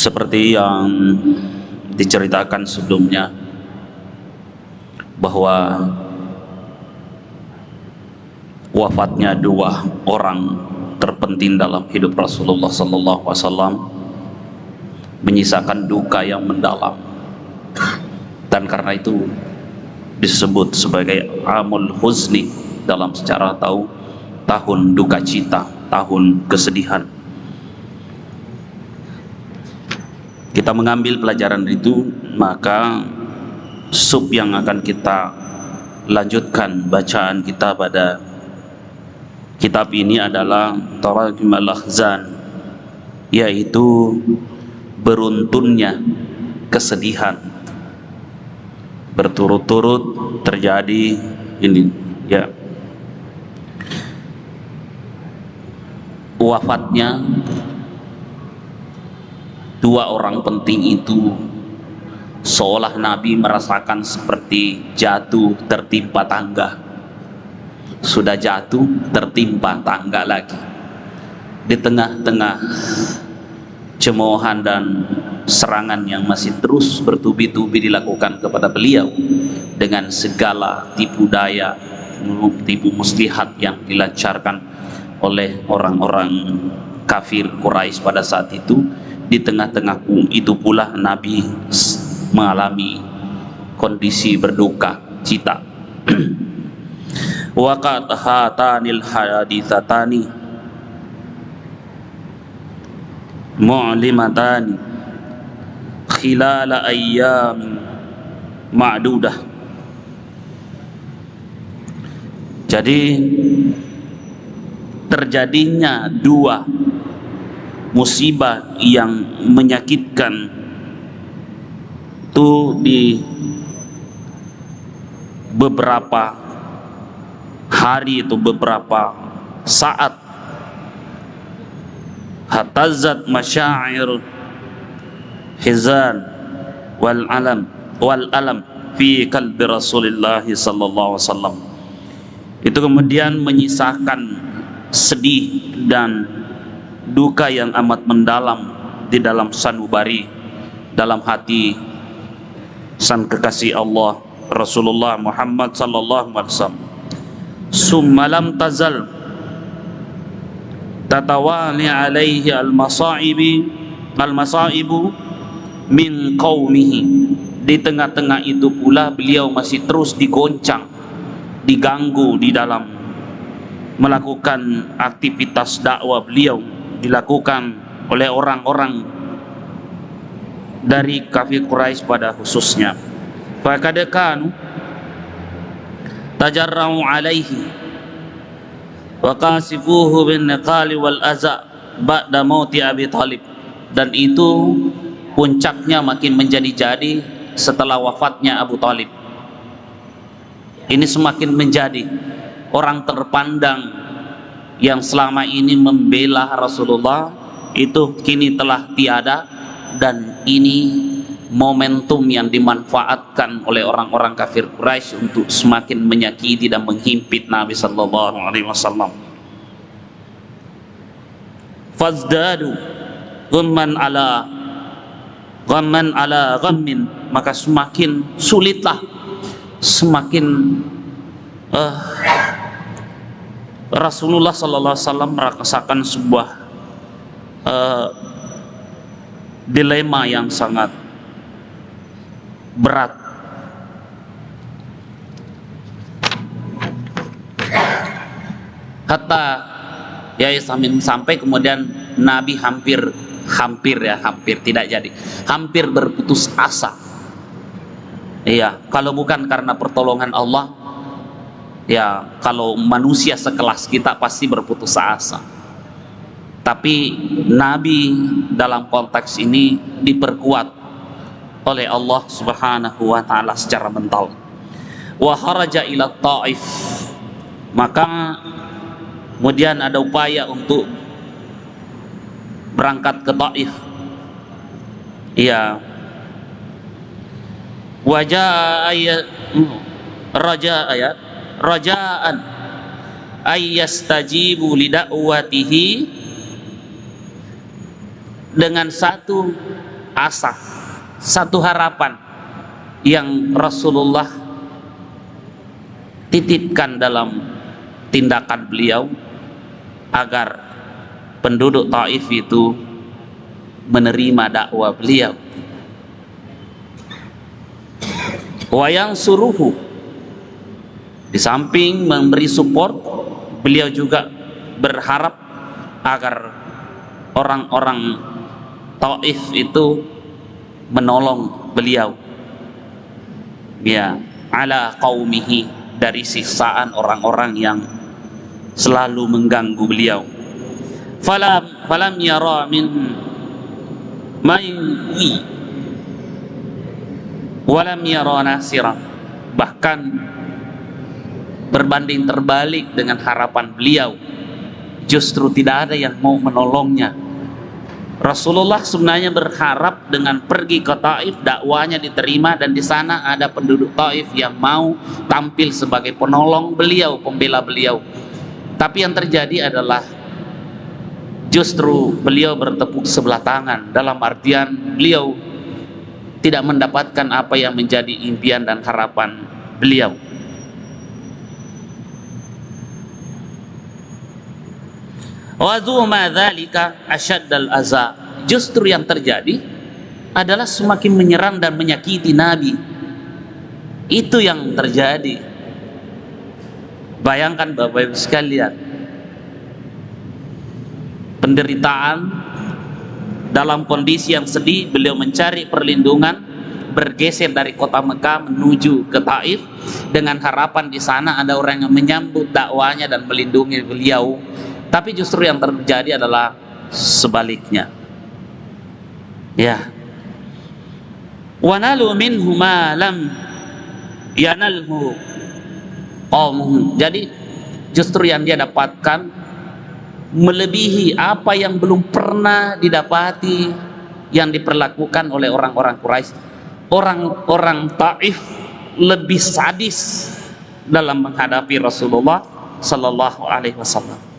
Seperti yang diceritakan sebelumnya bahwa wafatnya dua orang terpenting dalam hidup Rasulullah SAW menyisakan duka yang mendalam, dan karena itu disebut sebagai amul huzni dalam sejarah tahun duka cita, tahun kesedihan. Kita mengambil pelajaran itu, maka sub yang akan kita lanjutkan bacaan kita pada kitab ini adalah Tarajum al-Ahzan, yaitu beruntunnya kesedihan. Berturut-turut terjadi ini, ya, wafatnya dua orang penting itu, seolah Nabi merasakan seperti jatuh tertimpa tangga. Sudah jatuh tertimpa tangga lagi. Di tengah-tengah cemoohan dan serangan yang masih terus bertubi-tubi dilakukan kepada beliau dengan segala tipu daya, tipu muslihat yang dilancarkan oleh orang-orang kafir Quraisy pada saat itu, di tengah-tengah itu pula Nabi mengalami kondisi berduka cita. Waqat hatanil haditsatani mu'limatani khilala ayyam ma'dudah. Jadi terjadinya dua musibah yang menyakitkan itu di beberapa hari, itu beberapa saat. Hatazat masyair hizan wal alam fi qalbi Rasulullah sallallahu alaihi wasallam. Itu kemudian menyisakan sedih dan duka yang amat mendalam di dalam sanubari, dalam hati sang kekasih Allah Rasulullah Muhammad sallallahu alaihi wasallam. Summalam tazal tatawali alaihi al-masaibu min qaumihi. Di tengah-tengah itu pula beliau masih terus digoncang, diganggu di dalam melakukan aktivitas dakwah beliau, dilakukan oleh orang-orang dari kafir Quraisy pada khususnya. Faqad kanu tajarrau alaihi wa qasifuhu bin niqali wal aza ba'da mauti Abi Thalib. Dan itu puncaknya makin menjadi-jadi setelah wafatnya Abu Thalib. Ini semakin menjadi orang terpandang yang selama ini membela Rasulullah itu kini telah tiada, dan ini momentum yang dimanfaatkan oleh orang-orang kafir Quraisy untuk semakin menyakiti dan menghimpit Nabi sallallahu alaihi wasallam. Fazdadu ghamman ala ghammin, maka semakin sulitlah, semakin Rasulullah sallallahu alaihi wasallam merasakan sebuah dilema yang sangat berat. Kata Yai Samin sampai kemudian Nabi hampir tidak jadi, hampir berputus asa. Iya, kalau bukan karena pertolongan Allah, ya kalau manusia sekelas kita pasti berputus asa. Tapi Nabi dalam konteks ini diperkuat oleh Allah Subhanahu wa taala secara mental. Wa kharaja ila Taif, maka kemudian ada upaya untuk berangkat ke Taif. Iya. Rajaan ayyastajibu lida'watihi, dengan satu asa, satu harapan yang Rasulullah titipkan dalam tindakan beliau agar penduduk Taif itu menerima dakwah beliau. Wayang suruhu, di samping memberi support, beliau juga berharap agar orang-orang Taif itu menolong beliau, ya, ala qaumihi, dari siksaan orang-orang yang selalu mengganggu beliau. Falam yara min mayyi walam yara nasira, bahkan berbanding terbalik dengan harapan beliau, justru tidak ada yang mau menolongnya. Rasulullah sebenarnya berharap dengan pergi ke Taif dakwanya diterima, dan di sana ada penduduk Taif yang mau tampil sebagai penolong beliau, pembela beliau. Tapi yang terjadi adalah justru beliau bertepuk sebelah tangan, dalam artian beliau tidak mendapatkan apa yang menjadi impian dan harapan beliau. Wa dzuma dzalika asyaddal aza, justru yang terjadi adalah semakin menyerang dan menyakiti Nabi. Itu yang terjadi. Bayangkan Bapak Ibu sekalian, penderitaan dalam kondisi yang sedih, beliau mencari perlindungan, bergeser dari kota Mekah menuju ke Taif dengan harapan di sana ada orang yang menyambut dakwanya dan melindungi beliau. Tapi justru yang terjadi adalah sebaliknya. Ya. Wa nalu minhu ma lam yanalhu qaumuhu. Jadi justru yang dia dapatkan melebihi apa yang belum pernah didapati yang diperlakukan oleh orang-orang Quraisy. Orang-orang Taif lebih sadis dalam menghadapi Rasulullah sallallahu alaihi wasallam.